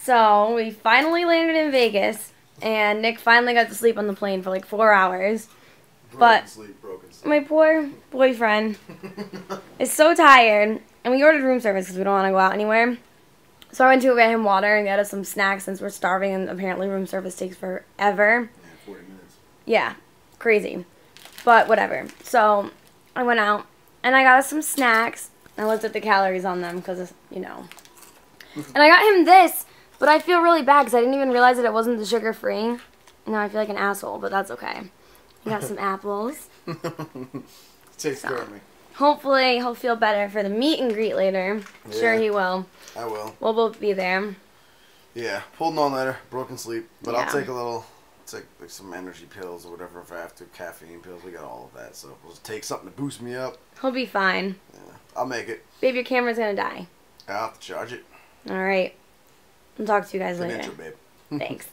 So we finally landed in Vegas, and Nick finally got to sleep on the plane for like 4 hours. Broken sleep. My poor boyfriend is so tired, and we ordered room service because we don't want to go out anywhere. So I went to go get him water and get us some snacks since we're starving, and apparently room service takes forever. Yeah, 40 minutes. Yeah, crazy. But whatever. So I went out, and I got us some snacks. I looked at the calories on them because, you know. And I got him this, but I feel really bad because I didn't even realize that it wasn't the sugar-free. Now I feel like an asshole, but that's okay. I got some apples. Take care of me. Hopefully he'll feel better for the meet and greet later. Yeah, sure he will. I will. We'll both be there. Yeah, holding on later. Broken sleep. But yeah. I'll take like some energy pills or whatever if I have to. Caffeine pills. We got all of that. So we'll just take something to boost me up. He'll be fine. Yeah, I'll make it. Babe, your camera's going to die. I'll have to charge it. All right. I'll talk to you guys later. Intro, babe. Thanks.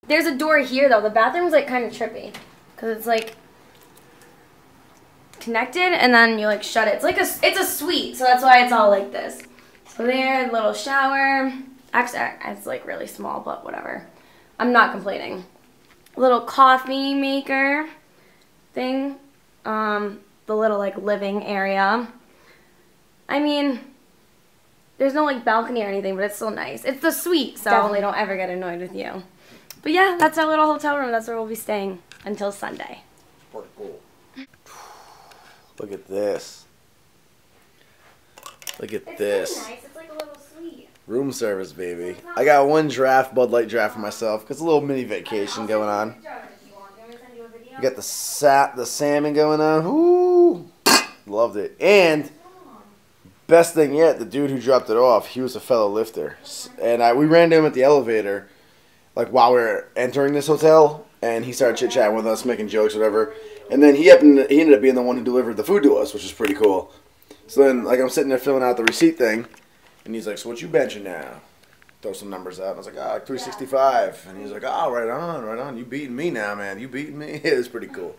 There's a door here, though. The bathroom's, like, kind of trippy. Because it's, like, connected, and then you, like, shut it. It's like it's a suite, so that's why it's all like this. So there, little shower. Actually, it's, like, really small, but whatever. I'm not complaining. Little coffee maker thing. The little, like, living area. I mean, there's no, like, balcony or anything, but it's still nice. It's the suite, so definitely don't ever get annoyed with you. But yeah, that's our little hotel room. That's where we'll be staying until Sunday. Pretty cool. Look at this. Look at this. It's really nice. It's like a little suite. Room service, baby. I got one draft, Bud Light draft for myself. Cause a little mini vacation going on. You got the salmon going on. Ooh, loved it. And best thing yet, the dude who dropped it off, he was a fellow lifter, and we ran into him at the elevator. Like while we were entering this hotel, and he started chit chatting with us, making jokes, whatever. And then he ended up being the one who delivered the food to us, which is pretty cool. So then, like, I'm sitting there filling out the receipt thing, and he's like, "So what you benching now?" Throw some numbers out. And I was like, "Ah, 365." And he's like, "Oh, right on, right on. You beating me now, man. You beating me." It was pretty cool.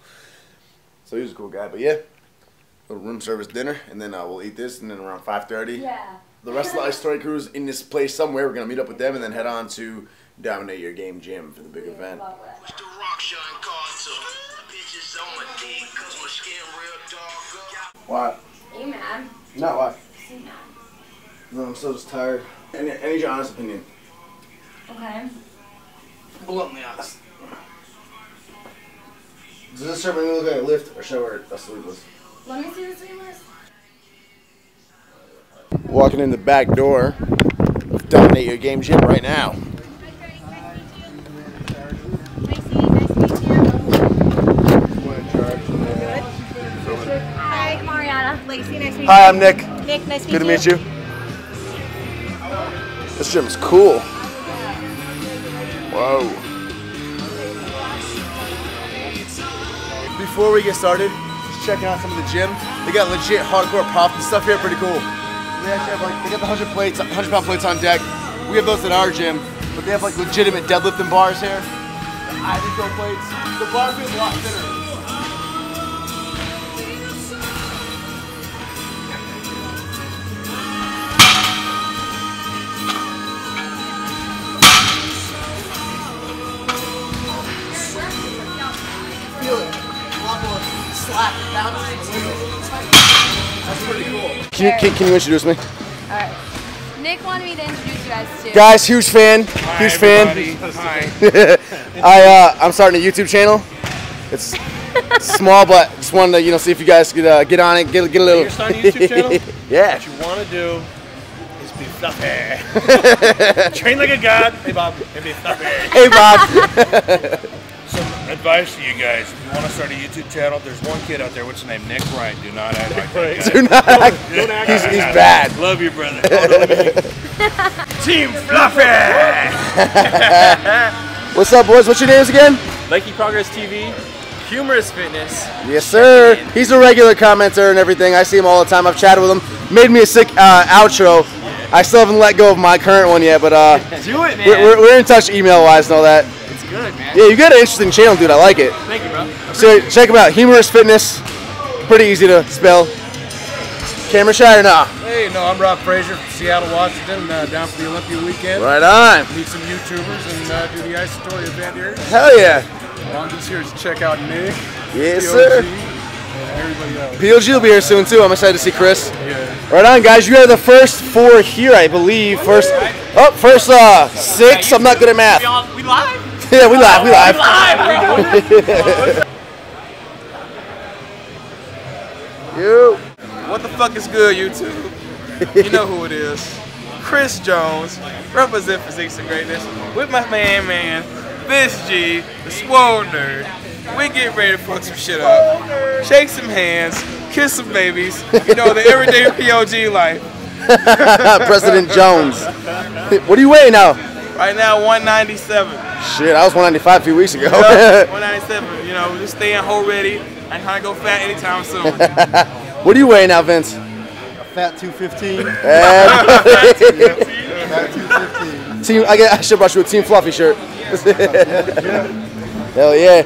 So he was a cool guy, but yeah, little room service dinner, and then we'll eat this, and then around 5:30. Yeah. The rest of the Ice Story crew is in this place somewhere. We're gonna meet up with them, and then head on to Dominate Your Game Gym for the big event. What? Are you mad? No, why? You mad? No, I'm still just tired. I need your honest opinion. Okay. Bluntly honest. Does this shirt make me look like a lift or show her a sleeveless? Let me see the sleeveless. Walking in the back door of Dominate Your Game Gym right now. Hi, Mariana. Lacey, nice to meet you. Hi, I'm Nick. Nick, nice to meet you. Good to meet you. This gym is cool. Whoa. Before we get started, just checking out some of the gym. They got legit hardcore pop and stuff here, pretty cool. They actually have like, they got the 100-pound plates on deck. We have those at our gym, but they have like legitimate deadlifting bars here. The Idaho plates. The bar feels a lot thinner. Feel it. A lot more slack and bounce. That's pretty cool. Can you introduce me? Alright. Nick wanted me to introduce you guys to. Guys, huge fan. Hi, huge fan. Hi. I'm starting a YouTube channel. It's small, but just wanted to see if you guys could get on it, get a little. You're starting a YouTube channel? Yeah. What you want to do is be fluffy. Train like a god. Hey Bob. And be fluffy. Hey Bob. Some advice to you guys: if you want to start a YouTube channel, there's one kid out there. What's his name? Nick Wright. Do not act like that guy. Do not act. Don't act He's like bad. Love you, brother. Team Fluffy. What's up, boys? What's your names again? Likey Progress TV, Humorous Fitness. Yes, sir. He's a regular commenter and everything. I see him all the time. I've chatted with him. Made me a sick outro. I still haven't let go of my current one yet, but do it, man. We're in touch email-wise and all that. It's Good, man. Yeah, you got an interesting channel, dude. I like it. Thank you, bro. So check them out. Humorous Fitness. Pretty easy to spell. Camera shy or nah? Hey, no, I'm Rob Frazier from Seattle, Washington, down for the Olympia weekend. Right on. Meet some YouTubers and do the Ice Story event here. Hell yeah. I'm just here to check out Nick, Yes, POG, sir. and everybody else. POG will be here soon too. I'm excited to see Chris. Yeah. Right on, guys. You are the first 4 here, I believe. First 6. I'm not good at math. We live? Yeah, we live. You. What the fuck is good, YouTube? You know who it is. Chris Jones, represent Physiques and Greatness, with my man, Vince G, the Swole Nerd. We get ready to fuck some shit up. Shake some hands, kiss some babies, you know, the everyday POG life. President Jones. What are you weighing now? Right now, 197. Shit, I was 195 a few weeks ago. Yep, 197, you know, just staying whole ready. I ain't trying to go fat anytime soon. What are you weighing now, Vince? Fat 215. Fat Fat 215. Team, I should brush you a Team Fluffy shirt. Hell yeah.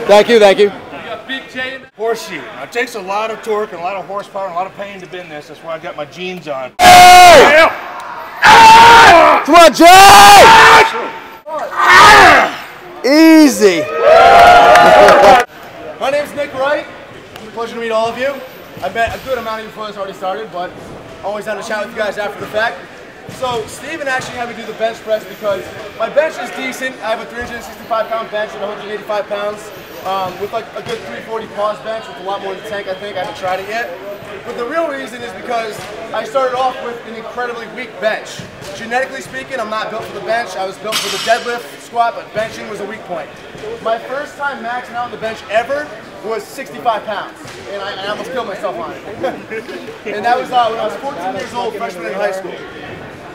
Thank you. Horseshoe. Now, it takes a lot of torque and a lot of horsepower and a lot of pain to bend this. That's why I got my jeans on. Hey! Come on, Jay! Easy. My name's Nick Wright. Pleasure to meet all of you. I bet a good amount of you before this already started, but always down to chat with you guys after the fact. So Steven actually had me do the bench press because my bench is decent. I have a 365-pound bench at 185 pounds with like a good 340 pause bench with a lot more in the tank, I think. I haven't tried it yet. But the real reason is because I started off with an incredibly weak bench. Genetically speaking, I'm not built for the bench. I was built for the deadlift, squat, but benching was a weak point. My first time maxing out on the bench ever was 65 pounds, and I almost killed myself on it. And that was when I was 14 years old, freshman in high school.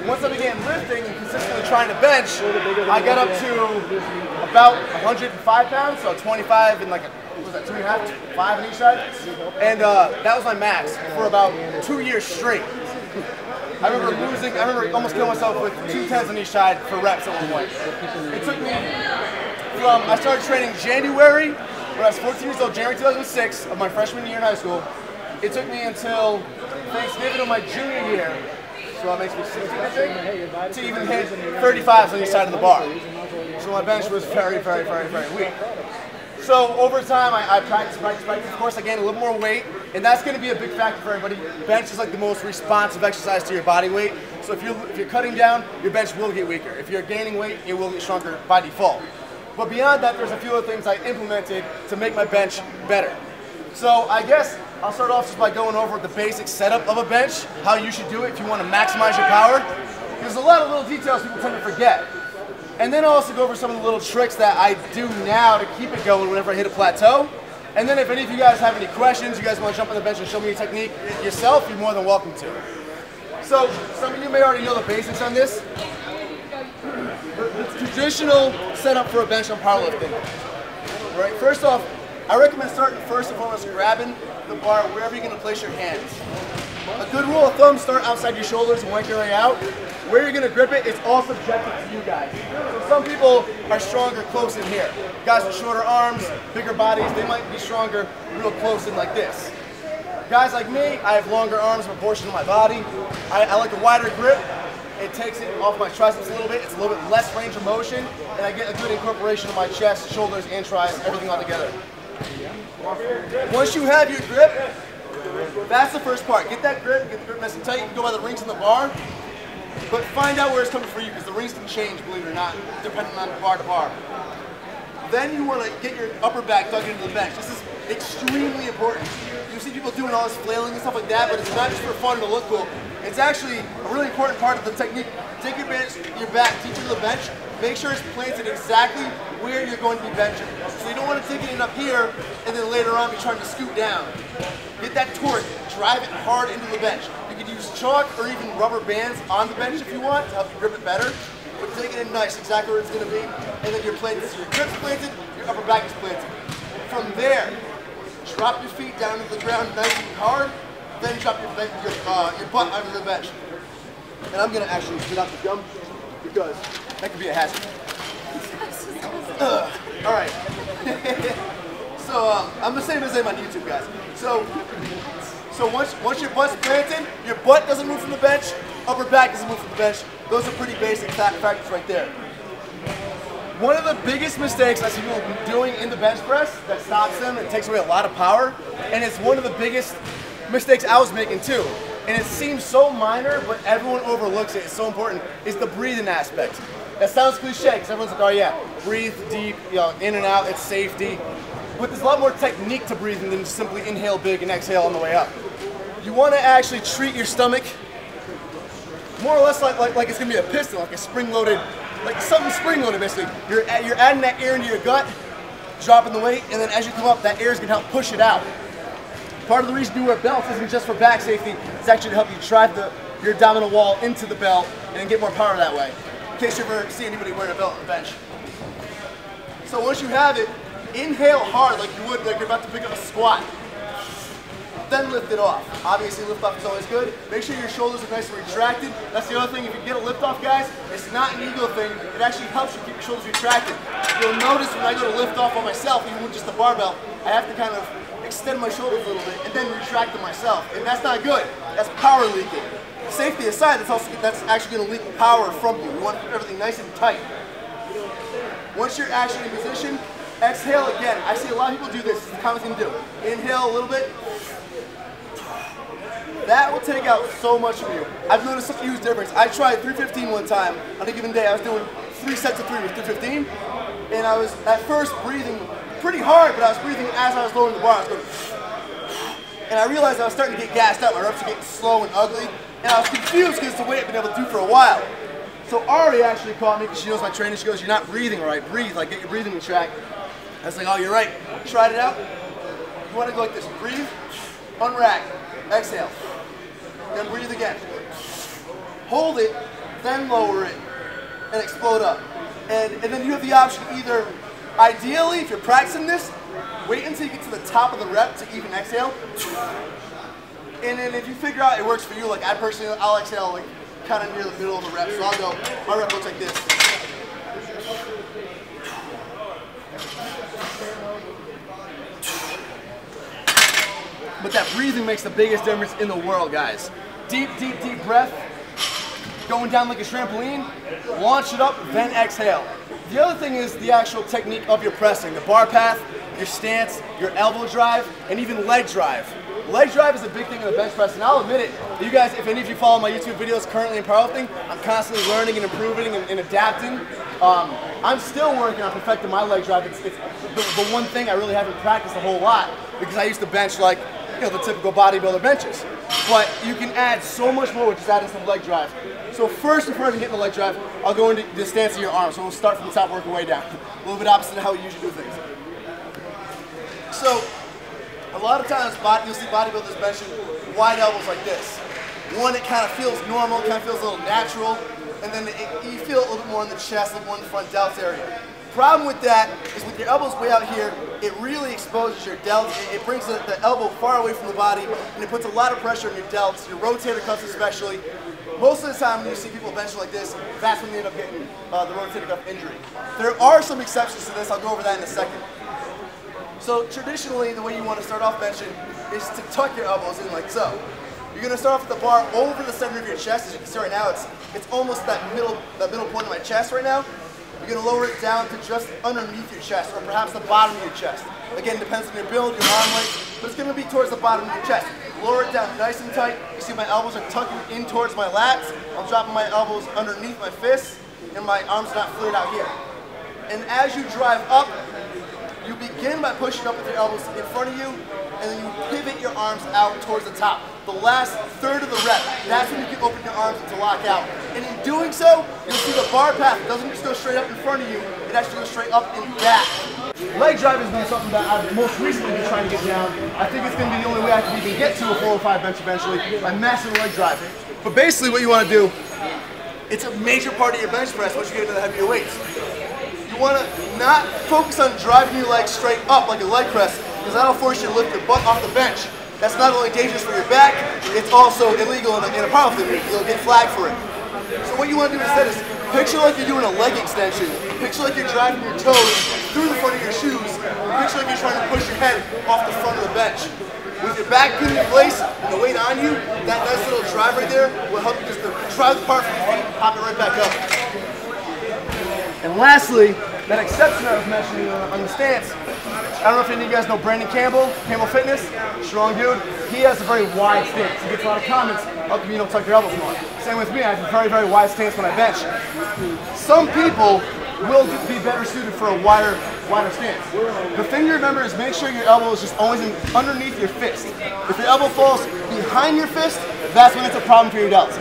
Once I began lifting and consistently trying to bench, I got up to about 105 pounds, so 25 and like what was that, 2.5, 5 on each side, and that was my max for about 2 years straight. I remember almost killing myself with 2 10s on each side for reps at one point. It took me I started training January, when I was 14 years old, January 2006 of my freshman year in high school. It took me until Thanksgiving of my junior year, so that makes me 16, I think, to even hit 35s on each side of the bar. So my bench was very, very, very, very weak. So over time, I practiced. Of course, I gained a little more weight, and that's going to be a big factor for everybody. Bench is like the most responsive exercise to your body weight. So if you're cutting down, your bench will get weaker. If you're gaining weight, it will get stronger by default. But beyond that, there's a few other things I implemented to make my bench better. So I guess I'll start off just by going over the basic setup of a bench, how you should do it if you want to maximize your power. There's a lot of little details people tend to forget. And then I'll also go over some of the little tricks that I do now to keep it going whenever I hit a plateau. And then if any of you guys have any questions, you guys want to jump on the bench and show me your technique yourself, you're more than welcome to. So some of you may already know the basics on this. The traditional setup for a bench on powerlifting. Right, first off, I recommend starting first and foremost grabbing the bar wherever you're going to place your hands. A good rule of thumb, start outside your shoulders and work your way out. Where you're going to grip it is all subjective to you guys. So some people are stronger close in here. Guys with shorter arms, bigger bodies, they might be stronger real close in like this. Guys like me, I have longer arms in proportion to my body. I like a wider grip. It takes it off my triceps a little bit. It's a little bit less range of motion, and I get a good incorporation of my chest, shoulders, and triceps, everything all together. Once you have your grip, that's the first part. Get that grip, get the grip nice and tight. You can go by the rings in the bar, but find out where it's coming for you, because the rings can change, believe it or not, depending on bar to bar. Then you want to get your upper back dug into the bench. This is extremely important. You see people doing all this flailing and stuff like that, but it's not just for fun to look cool. It's actually a really important part of the technique. Take your back deeper to the bench. Make sure it's planted exactly where you're going to be benching. So you don't want to take it up here and then later on be trying to scoot down. Get that torque, drive it hard into the bench. You could use chalk or even rubber bands on the bench if you want to help you grip it better. But take it in nice, exactly where it's going to be. And then you're planted. So your grip's planted, your upper back is planted. From there, drop your feet down to the ground nice and hard, then drop your butt under the bench. And I'm gonna actually spit out the gum because that could be a hazard. All right. So I'm the same as I'm on YouTube, guys. So once your butt's planted, your butt doesn't move from the bench, upper back doesn't move from the bench. Those are pretty basic factors right there. One of the biggest mistakes I see people doing in the bench press that stops them and takes away a lot of power, and it's one of the biggest mistakes I was making too. And it seems so minor, but everyone overlooks it. It's so important, is the breathing aspect. That sounds cliche, because everyone's like, oh yeah, breathe deep, you know, in and out, it's safety. But there's a lot more technique to breathing than just simply inhale big and exhale on the way up. You want to actually treat your stomach more or less like it's going to be a piston, like a spring-loaded, like something spring-loaded basically. You're adding that air into your gut, dropping the weight, and then as you come up, that air is going to help push it out. Part of the reason you wear belts isn't just for back safety, it's actually to help you drive your abdominal wall into the belt and then get more power that way. In case you ever see anybody wearing a belt on the bench. So once you have it, inhale hard like you would like you're about to pick up a squat. Then lift it off. Obviously lift off is always good. Make sure your shoulders are nice and retracted. That's the other thing, if you get a lift off, guys, it's not an ego thing. It actually helps you keep your shoulders retracted. You'll notice when I go to lift off on myself, even with just the barbell, I have to kind of extend my shoulders a little bit and then retract them myself. And that's not good. That's power leaking. Safety aside, that's actually going to leak power from you. You want to keep everything nice and tight. Once you're actually in position, exhale again. I see a lot of people do this. It's the common thing to do. Inhale a little bit. That will take out so much from you. I've noticed a huge difference. I tried 315 one time. On a given day, I was doing 3 sets of 3 with 315. And I was at first breathing pretty hard, but I was breathing as I was lowering the bar. I was going, and I realized I was starting to get gassed out. My reps were getting slow and ugly. And I was confused because it's the way I've been able to do for a while. So Ari actually caught me because she knows my training. She goes, you're not breathing right. Breathe, like get your breathing in track. I was like, oh, you're right. Tried it out. You want to go like this. Breathe, unrack, exhale. Then breathe again. Hold it, then lower it, and explode up. And then you have the option either, ideally, if you're practicing this, wait until you get to the top of the rep to even exhale. And then if you figure out it works for you, like I personally, I'll exhale like kind of near the middle of the rep. So I'll go, my rep looks like this. But that breathing makes the biggest difference in the world, guys. Deep, deep, deep breath. Going down like a trampoline. Launch it up, then exhale. The other thing is the actual technique of your pressing. The bar path, your stance, your elbow drive, and even leg drive. Leg drive is a big thing in the bench press, and I'll admit it. You guys, if any of you follow my YouTube videos currently in powerlifting, I'm constantly learning and improving and adapting. I'm still working on perfecting my leg drive. It's the one thing I really haven't practiced a whole lot because I used to bench like, you know, the typical bodybuilder benches. But you can add so much more with just adding some leg drive. So first, before I even get in the leg drive, I'll go into the stance of your arms. So we'll start from the top, work our way down. A little bit opposite of how we usually do things. So a lot of times you'll see bodybuilders benching wide elbows like this. One, it kind of feels normal, it kind of feels a little natural, and then you feel a little bit more in the chest, like more in the front delts area. Problem with that is with your elbows way out here, it really exposes your delts. It brings the elbow far away from the body, and it puts a lot of pressure on your delts, your rotator cuffs especially. Most of the time when you see people bench like this, that's when they end up getting the rotator cuff injury. There are some exceptions to this, I'll go over that in a second. So traditionally, the way you want to start off benching is to tuck your elbows in like so. You're going to start off with the bar over the center of your chest. As you can see right now, it's almost that middle point of my chest right now. You're going to lower it down to just underneath your chest, or perhaps the bottom of your chest. Again, depends on your build, your arm length, but it's going to be towards the bottom of your chest. Lower it down nice and tight. You see my elbows are tucking in towards my lats. I'm dropping my elbows underneath my fists, and my arms are not flared out here. And as you drive up, you begin by pushing up with your elbows in front of you, and then you pivot your arms out towards the top. The last third of the rep, that's when you can open your arms to lock out. And in doing so, you'll see the bar path doesn't just go straight up in front of you, it actually goes straight up and back. Leg drive has been something that I've most recently been trying to get down. I think it's going to be the only way I can even get to a 405 bench eventually, by mastering the leg drive. But basically what you want to do, it's a major part of your bench press once you get into the heavier weights. You want to not focus on driving your legs straight up like a leg press. because that'll force you to lift your butt off the bench. That's not only dangerous for your back, it's also illegal in a powerlifting meet. You'll get flagged for it. So what you want to do instead is picture like you're doing a leg extension. Picture like you're driving your toes through the front of your shoes. Picture like you're trying to push your head off the front of the bench. With your back pinned in place and the weight on you, that nice little drive right there will help you just to drive the part from your feet, pop it right back up. And lastly, that exception I was mentioning on the stance, I don't know if any of you guys know Brandon Campbell, Campbell Fitness, strong dude. He has a very wide stance. He gets a lot of comments, how come you don't tuck your elbows more? Same with me, I have a very, very wide stance when I bench. Some people will be better suited for a wider stance. The thing to remember is make sure your elbow is just always underneath your fist. If your elbow falls behind your fist, that's when it's a problem for your delts.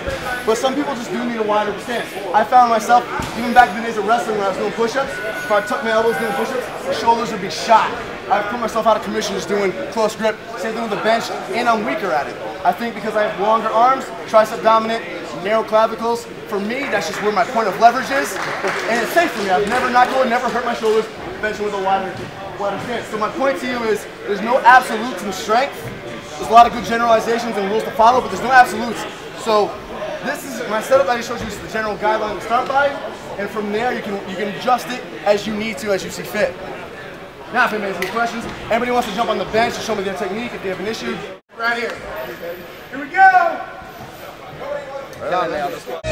But some people just do need a wider stance. I found myself, even back in the days of wrestling when I was doing push-ups, if I tuck my elbows doing push-ups, the shoulders would be shot. I put myself out of commission just doing close grip, same thing with the bench, and I'm weaker at it. I think because I have longer arms, tricep dominant, narrow clavicles, for me, that's just where my point of leverage is, and it's safe for me. I've never knocked over, never hurt my shoulders, benching with a wider stance. So my point to you is, there's no absolutes in strength. There's a lot of good generalizations and rules to follow, but there's no absolutes. So this is my setup I just showed you is the general guideline to start by, and from there you can adjust it as you need to, as you see fit. Now, if anybody has any questions, anybody wants to jump on the bench and show me their technique if they have an issue, right here. Here we go! Right on,